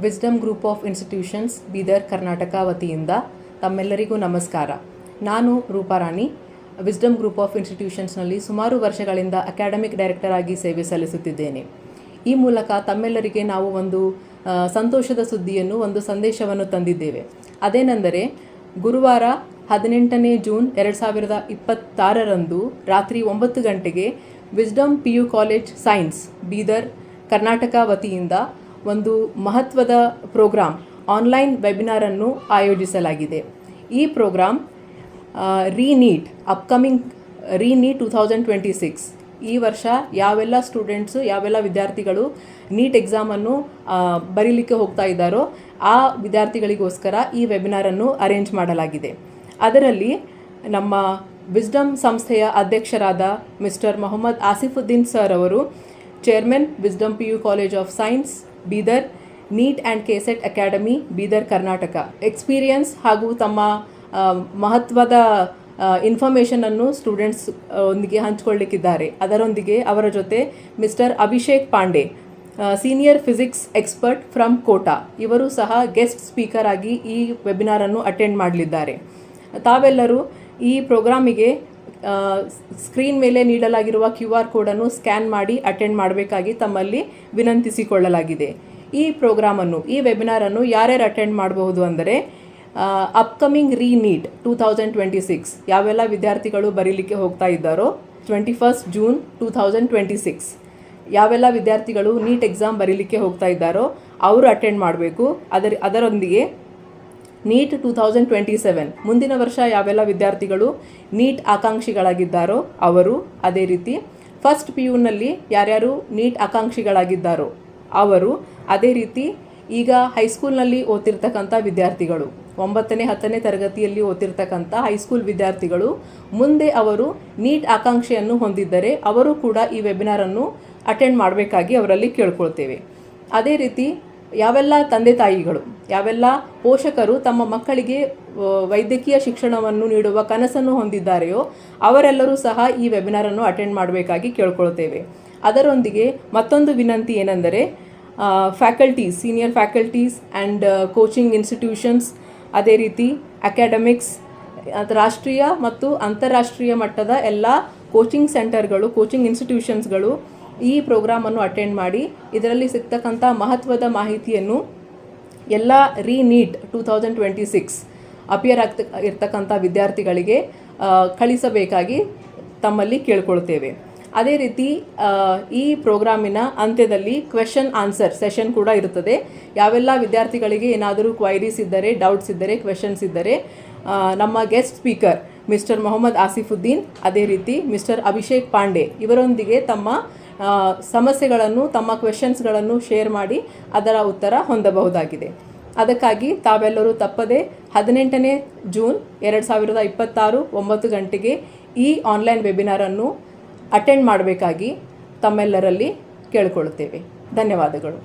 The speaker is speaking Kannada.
Wisdom group of institutions Bidar Karnataka ವತಿಯಿಂದ ತಮ್ಮೆಲ್ಲರಿಗೂ ನಮಸ್ಕಾರ. ನಾನು ರೂಪಾರಾಣಿ, ವಿಸ್ಡಮ್ ಗ್ರೂಪ್ ಆಫ್ ಇನ್ಸ್ಟಿಟ್ಯೂಷನ್ಸ್ನಲ್ಲಿ ಸುಮಾರು ವರ್ಷಗಳಿಂದ ಅಕಾಡೆಮಿಕ್ ಡೈರೆಕ್ಟರ್ ಆಗಿ ಸೇವೆ ಸಲ್ಲಿಸುತ್ತಿದ್ದೇನೆ. ಈ ಮೂಲಕ ತಮ್ಮೆಲ್ಲರಿಗೆ ನಾವು ಒಂದು ಸಂತೋಷದ ಸುದ್ದಿಯನ್ನು, ಒಂದು ಸಂದೇಶವನ್ನು ತಂದಿದ್ದೇವೆ. ಅದೇನೆಂದರೆ, ಗುರುವಾರ 18ನೇ ಜೂನ್ 2026ರಂದು ರಾತ್ರಿ 9 ಗಂಟೆಗೆ wisdom PU college science Bidar Karnataka ವತಿಯಿಂದ ಒಂದು ಮಹತ್ವದ ಪ್ರೋಗ್ರಾಮ್, ಆನ್ಲೈನ್ ವೆಬಿನಾರನ್ನು ಆಯೋಜಿಸಲಾಗಿದೆ. ಈ ಪ್ರೋಗ್ರಾಮ್ ರೀನೀಟ್, ಅಪ್ಕಮಿಂಗ್ ರೀನೀಟ್ 2026, ಈ ವರ್ಷ ಯಾವೆಲ್ಲ ಸ್ಟೂಡೆಂಟ್ಸು, ಯಾವೆಲ್ಲ ವಿದ್ಯಾರ್ಥಿಗಳು ನೀಟ್ ಎಕ್ಸಾಮನ್ನು ಬರೀಲಿಕ್ಕೆ ಹೋಗ್ತಾ ಇದ್ದಾರೋ ಆ ವಿದ್ಯಾರ್ಥಿಗಳಿಗೋಸ್ಕರ ಈ ವೆಬಿನಾರನ್ನು ಅರೇಂಜ್ ಮಾಡಲಾಗಿದೆ. ಅದರಲ್ಲಿ ನಮ್ಮ ವಿಸ್ಡಮ್ ಸಂಸ್ಥೆಯ ಅಧ್ಯಕ್ಷರಾದ ಮಿಸ್ಟರ್ ಮೊಹಮ್ಮದ್ ಆಸಿಫುದ್ದೀನ್ ಸರ್ ಅವರು, chairman Wisdom PU college of science Bidar, NEET and KSET academy Bidar Karnataka, experience ಹಾಗೂ ತಮ್ಮ ಮಹತ್ವದ ಇನ್ಫಾರ್ಮೇಷನನ್ನು ಸ್ಟೂಡೆಂಟ್ಸ್ ಒಂದಿಗೆ ಹಂಚಿಕೊಳ್ಳಿಕ್ಕಿದ್ದಾರೆ. ಅದರೊಂದಿಗೆ ಅವರ ಜೊತೆ mister Abhishek Pandey, senior physics expert from Kota, ಇವರು ಸಹ ಗೆಸ್ಟ್ ಸ್ಪೀಕರ್ ಆಗಿ ಈ ವೆಬಿನಾರನ್ನು ಅಟೆಂಡ್ ಮಾಡಲಿದ್ದಾರೆ. ತಾವೆಲ್ಲರೂ ಈ ಪ್ರೋಗ್ರಾಮಿಗೆ ಸ್ಕ್ರೀನ್ ಮೇಲೆ ನೀಡಲಾಗಿರುವ QR ಕೋಡನ್ನು ಸ್ಕ್ಯಾನ್ ಮಾಡಿ ಅಟೆಂಡ್ ಮಾಡಬೇಕಾಗಿ ತಮ್ಮಲ್ಲಿ ವಿನಂತಿಸಿಕೊಳ್ಳಲಾಗಿದೆ. ಈ ಪ್ರೋಗ್ರಾಮನ್ನು, ಈ ವೆಬಿನಾರನ್ನು ಯಾರ್ಯಾರು ಅಟೆಂಡ್ ಮಾಡಬಹುದು ಅಂದರೆ, ಅಪ್ಕಮಿಂಗ್ ರೀನೀಟ್ 2026 ಯಾವೆಲ್ಲ ವಿದ್ಯಾರ್ಥಿಗಳು ಬರೀಲಿಕ್ಕೆ ಹೋಗ್ತಾ ಇದ್ದಾರೋ, 21 ಜೂನ್ 2026 ಯಾವೆಲ್ಲ ವಿದ್ಯಾರ್ಥಿಗಳು ನೀಟ್ ಎಕ್ಸಾಮ್ ಬರೀಲಿಕ್ಕೆ ಹೋಗ್ತಾ ಇದ್ದಾರೋ ಅವರು ಅಟೆಂಡ್ ಮಾಡಬೇಕು. ಅದರೊಂದಿಗೆ ನೀಟ್ 2027 ಮುಂದಿನ ವರ್ಷ ಯಾವೆಲ್ಲ ವಿದ್ಯಾರ್ಥಿಗಳು ನೀಟ್ ಆಕಾಂಕ್ಷಿಗಳಾಗಿದ್ದಾರೋ ಅವರು, ಅದೇ ರೀತಿ ಫಸ್ಟ್ PUನಲ್ಲಿ ಯಾರ್ಯಾರು ನೀಟ್ ಆಕಾಂಕ್ಷಿಗಳಾಗಿದ್ದಾರೋ ಅವರು, ಅದೇ ರೀತಿ ಈಗ ಹೈಸ್ಕೂಲ್ನಲ್ಲಿ ಓದ್ತಿರ್ತಕ್ಕಂಥ ವಿದ್ಯಾರ್ಥಿಗಳು, 9ನೇ 10ನೇ ತರಗತಿಯಲ್ಲಿ ಓದ್ತಿರ್ತಕ್ಕಂಥ ಹೈಸ್ಕೂಲ್ ವಿದ್ಯಾರ್ಥಿಗಳು, ಮುಂದೆ ಅವರು ನೀಟ್ ಆಕಾಂಕ್ಷೆಯನ್ನು ಹೊಂದಿದ್ದರೆ ಅವರು ಕೂಡ ಈ ವೆಬಿನಾರನ್ನು ಅಟೆಂಡ್ ಮಾಡಬೇಕಾಗಿ ಅವರಲ್ಲಿ ಕೇಳ್ಕೊಳ್ತೇವೆ. ಅದೇ ರೀತಿ ಯಾವೆಲ್ಲ ತಂದೆ ತಾಯಿಗಳು, ಯಾವೆಲ್ಲ ಪೋಷಕರು ತಮ್ಮ ಮಕ್ಕಳಿಗೆ ವೈದ್ಯಕೀಯ ಶಿಕ್ಷಣವನ್ನು ನೀಡುವ ಕನಸನ್ನು ಹೊಂದಿದ್ದಾರೆಯೋ ಅವರೆಲ್ಲರೂ ಸಹ ಈ ವೆಬಿನಾರನ್ನು ಅಟೆಂಡ್ ಮಾಡಬೇಕಾಗಿ ಕೇಳ್ಕೊಳ್ತೇವೆ. ಅದರೊಂದಿಗೆ ಮತ್ತೊಂದು ವಿನಂತಿ ಏನೆಂದರೆ, faculties, senior faculties and coaching institutions, ಅದೇ ರೀತಿ ಅಕಾಡೆಮಿಕ್ಸ್, ರಾಷ್ಟ್ರೀಯ ಮತ್ತು ಅಂತಾರಾಷ್ಟ್ರೀಯ ಮಟ್ಟದ ಎಲ್ಲ ಕೋಚಿಂಗ್ ಸೆಂಟರ್ಗಳು, ಕೋಚಿಂಗ್ ಇನ್ಸ್ಟಿಟ್ಯೂಷನ್ಸ್ಗಳು ಈ ಪ್ರೋಗ್ರಾಮನ್ನು ಅಟೆಂಡ್ ಮಾಡಿ ಇದರಲ್ಲಿ ಸಿಗ್ತಕ್ಕಂಥ ಮಹತ್ವದ ಮಾಹಿತಿಯನ್ನು ಎಲ್ಲ ರೀನೀಟ್ 2026 ಅಪಿಯರ್ ಇರ್ತಕ್ಕಂಥ ವಿದ್ಯಾರ್ಥಿಗಳಿಗೆ ಕಳಿಸಬೇಕಾಗಿ ತಮ್ಮಲ್ಲಿ ಕೇಳ್ಕೊಳ್ತೇವೆ. ಅದೇ ರೀತಿ ಈ ಪ್ರೋಗ್ರಾಮಿನ ಅಂತ್ಯದಲ್ಲಿ ಕ್ವೆಶನ್ ಆನ್ಸರ್ ಸೆಷನ್ ಕೂಡ ಇರುತ್ತದೆ. ಯಾವೆಲ್ಲ ವಿದ್ಯಾರ್ಥಿಗಳಿಗೆ ಏನಾದರೂ ಕ್ವೈರೀಸ್ ಇದ್ದರೆ, ಡೌಟ್ಸ್ ಇದ್ದರೆ, ಕ್ವೆಶನ್ಸ್ ಇದ್ದರೆ ನಮ್ಮ ಗೆಸ್ಟ್ ಸ್ಪೀಕರ್ ಮಿಸ್ಟರ್ ಮೊಹಮ್ಮದ್ ಆಸಿಫುದ್ದೀನ್, ಅದೇ ರೀತಿ ಮಿಸ್ಟರ್ ಅಭಿಷೇಕ್ ಪಾಂಡೆ ಇವರೊಂದಿಗೆ ತಮ್ಮ ಸಮಸ್ಯೆಗಳನ್ನು, ತಮ್ಮ ಕ್ವೆಶನ್ಸ್ಗಳನ್ನು ಶೇರ್ ಮಾಡಿ ಅದರ ಉತ್ತರ ಹೊಂದಬಹುದಾಗಿದೆ. ಅದಕ್ಕಾಗಿ ತಾವೆಲ್ಲರೂ ತಪ್ಪದೆ 18ನೇ ಜೂನ್ 2026 9 ಗಂಟೆಗೆ ಈ ಆನ್ಲೈನ್ ವೆಬಿನಾರನ್ನು ಅಟೆಂಡ್ ಮಾಡಬೇಕಾಗಿ ತಮ್ಮೆಲ್ಲರಲ್ಲಿ ಕೇಳಿಕೊಳ್ಳುತ್ತೇವೆ. ಧನ್ಯವಾದಗಳು.